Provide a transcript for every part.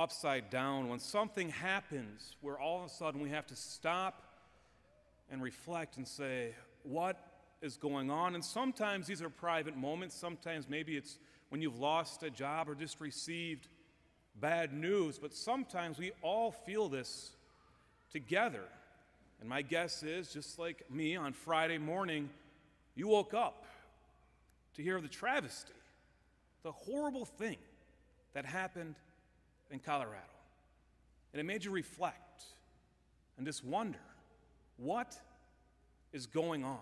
upside down, when something happens where all of a sudden we have to stop and reflect and say, what is going on? And sometimes these are private moments. Sometimes maybe it's when you've lost a job or just received bad news. But sometimes we all feel this together. And my guess is, just like me on Friday morning, you woke up to hear the travesty, the horrible thing that happened in Colorado. And it made you reflect and just wonder, what is going on?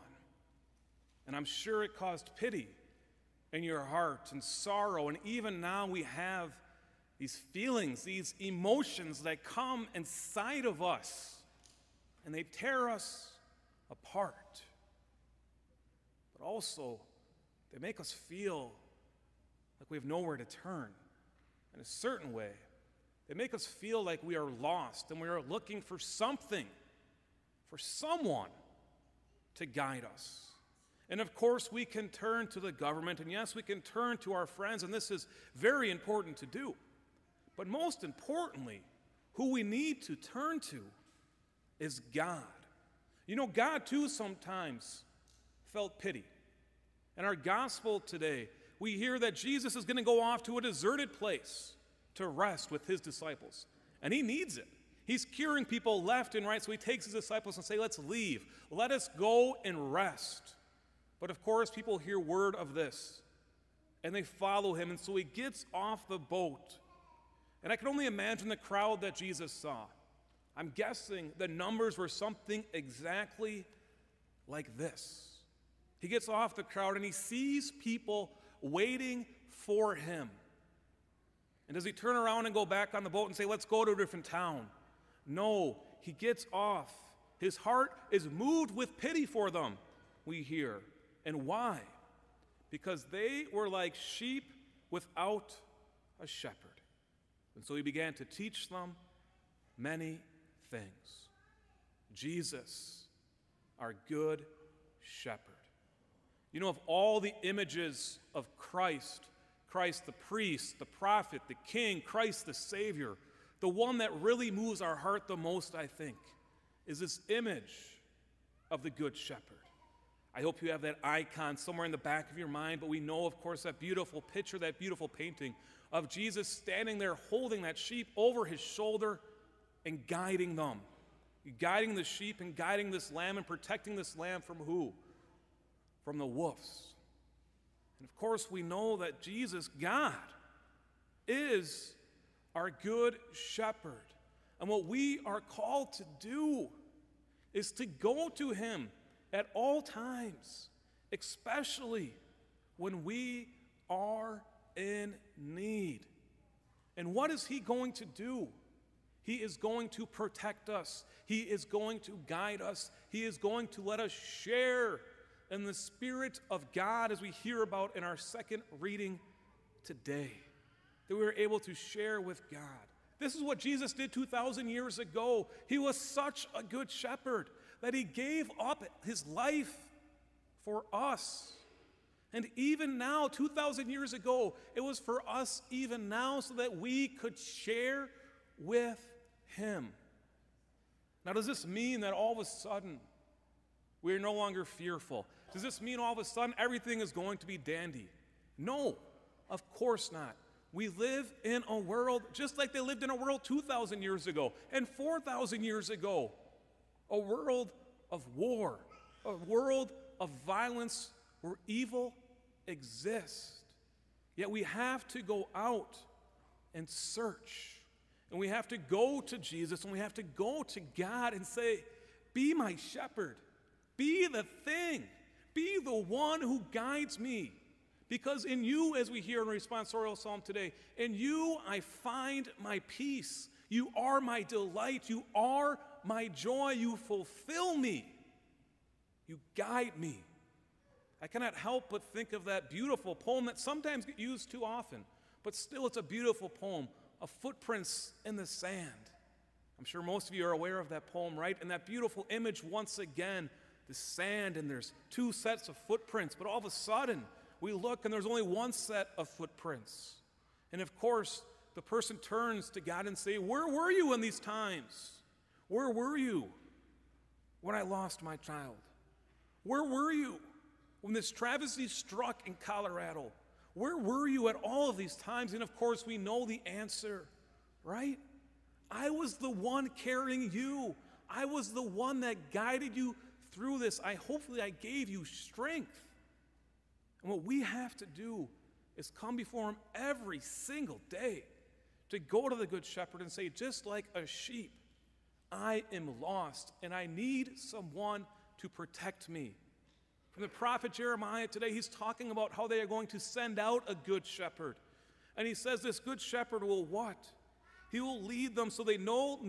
And I'm sure it caused pity in your heart and sorrow. And even now we have these feelings, these emotions that come inside of us, and they tear us apart. But also, they make us feel like we have nowhere to turn. In a certain way, they make us feel like we are lost and we are looking for something, for someone to guide us. And of course, we can turn to the government, and yes, we can turn to our friends, and this is very important to do. But most importantly, who we need to turn to is God. You know, God too sometimes felt pity. In our gospel today, we hear that Jesus is going to go off to a deserted place to rest with his disciples. And he needs it. He's curing people left and right, so he takes his disciples and says, let's leave. Let us go and rest. But of course, people hear word of this, and they follow him, and so he gets off the boat. And I can only imagine the crowd that Jesus saw. I'm guessing the numbers were something exactly like this. He gets off the crowd, and he sees people waiting for him. And does he turn around and go back on the boat and say, let's go to a different town? No, he gets off. His heart is moved with pity for them, we hear. And why? Because they were like sheep without a shepherd. And so he began to teach them many things. Jesus, our good shepherd. You know, of all the images of Christ the priest, the prophet, the king, Christ the Savior, the one that really moves our heart the most, I think, is this image of the Good Shepherd. I hope you have that icon somewhere in the back of your mind, but we know, of course, that beautiful picture, that beautiful painting of Jesus standing there holding that sheep over his shoulder and guiding them. Guiding the sheep and guiding this lamb and protecting this lamb from who? From the wolves. And of course, we know that Jesus, God, is our good shepherd. And what we are called to do is to go to him at all times, especially when we are in need. And what is he going to do? He is going to protect us. He is going to guide us. He is going to let us share in the Spirit of God, as we hear about in our second reading today, that we are able to share with God. This is what Jesus did 2,000 years ago. He was such a good shepherd that he gave up his life for us. And even now, 2,000 years ago, it was for us even now so that we could share with him. Now, does this mean that all of a sudden we are no longer fearful? Does this mean all of a sudden everything is going to be dandy? No, of course not. We live in a world just like they lived in a world 2,000 years ago and 4,000 years ago. A world of war, a world of violence where evil exists. Yet we have to go out and search. And we have to go to Jesus and we have to go to God and say, be my shepherd. Be the thing. Be the one who guides me. Because in you, as we hear in the responsorial psalm today, in you I find my peace. You are my delight. You are my joy. You fulfill me. You guide me. I cannot help but think of that beautiful poem that sometimes gets used too often, but still it's a beautiful poem, of Footprints in the Sand. I'm sure most of you are aware of that poem, right? And that beautiful image once again, the sand, and there's two sets of footprints, but all of a sudden we look and there's only one set of footprints. And of course, the person turns to God and say, where were you in these times? Where were you when I lost my child? Where were you when this travesty struck in Colorado? Where were you at all of these times? And of course, we know the answer, right? I was the one carrying you. I was the one that guided you through this. Hopefully I gave you strength. And what we have to do is come before him every single day to go to the Good Shepherd and say, just like a sheep, I am lost and I need someone to protect me. From the prophet Jeremiah today, he's talking about how they are going to send out a good shepherd. And he says this good shepherd will what? He will lead them so they no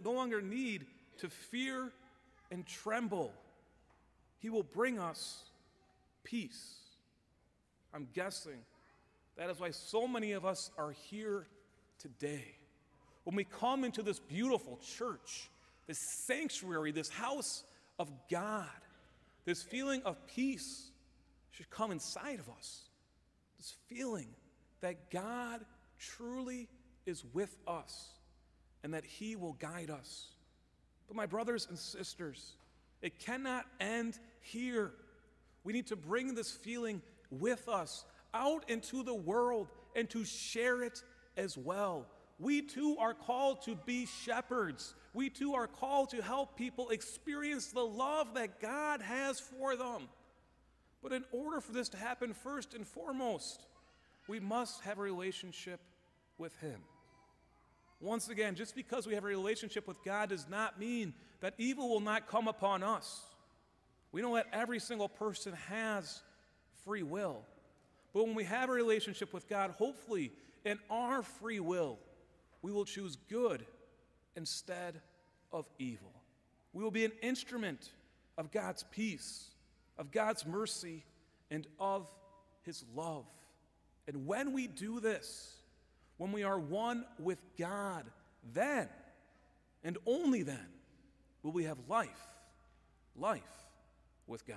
longer need to fear and tremble. He will bring us peace. I'm guessing that is why so many of us are here today. When we come into this beautiful church, this sanctuary, this house of God, this feeling of peace should come inside of us. This feeling that God truly is with us and that he will guide us. But my brothers and sisters, it cannot end here. We need to bring this feeling with us out into the world and to share it as well. We too are called to be shepherds. We too are called to help people experience the love that God has for them. But in order for this to happen, first and foremost, we must have a relationship with him. Once again, just because we have a relationship with God does not mean that evil will not come upon us. We know that every single person has free will. But when we have a relationship with God, hopefully in our free will, we will choose good instead of evil. We will be an instrument of God's peace, of God's mercy, and of his love. And when we do this, when we are one with God, then, and only then, will we have life with God.